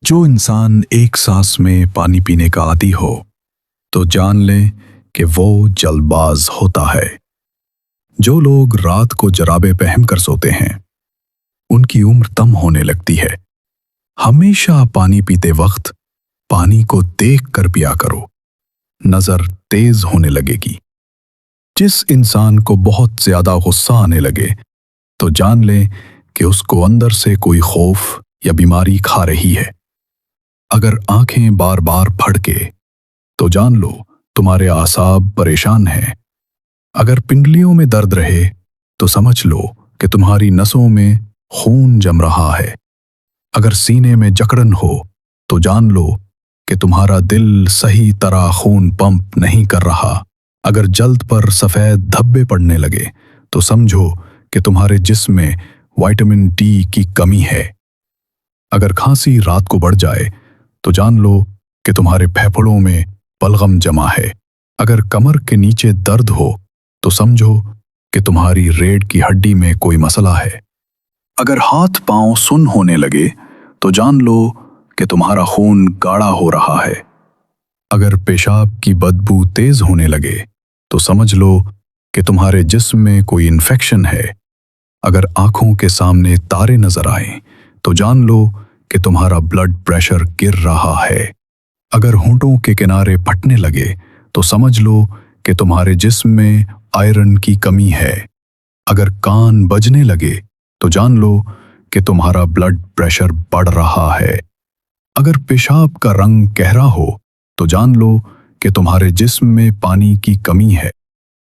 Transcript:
जो इंसान एक सांस में पानी पीने का आदी हो तो जान लें कि वो जल्दबाज होता है। जो लोग रात को जराबे पहन कर सोते हैं उनकी उम्र कम होने लगती है। हमेशा पानी पीते वक्त पानी को देख कर पिया करो, नजर तेज होने लगेगी। जिस इंसान को बहुत ज्यादा गुस्सा आने लगे तो जान लें कि उसको अंदर से कोई खौफ या बीमारी खा रही है। अगर आंखें बार बार फड़के तो जान लो तुम्हारे आसाब परेशान हैं। अगर पिंडलियों में दर्द रहे तो समझ लो कि तुम्हारी नसों में खून जम रहा है। अगर सीने में जकड़न हो तो जान लो कि तुम्हारा दिल सही तरह खून पंप नहीं कर रहा। अगर जल्द पर सफेद धब्बे पड़ने लगे तो समझो कि तुम्हारे जिस्म में विटामिन डी की कमी है। अगर खांसी रात को बढ़ जाए तो जान लो कि तुम्हारे फेफड़ों में बलगम जमा है। अगर कमर के नीचे दर्द हो तो समझो कि तुम्हारी रीढ़ की हड्डी में कोई मसला है। अगर हाथ पांव सुन्न होने लगे तो जान लो कि तुम्हारा खून गाढ़ा हो रहा है। अगर पेशाब की बदबू तेज होने लगे तो समझ लो कि तुम्हारे जिस्म में कोई इन्फेक्शन है। अगर आंखों के सामने तारे नजर आए तो जान लो कि तुम्हारा ब्लड प्रेशर गिर रहा है। अगर होंठों के किनारे फटने लगे तो समझ लो कि तुम्हारे जिस्म में आयरन की कमी है। अगर कान बजने लगे तो जान लो कि तुम्हारा ब्लड प्रेशर बढ़ रहा है। अगर पेशाब का रंग गहरा हो तो जान लो कि तुम्हारे जिस्म में पानी की कमी है।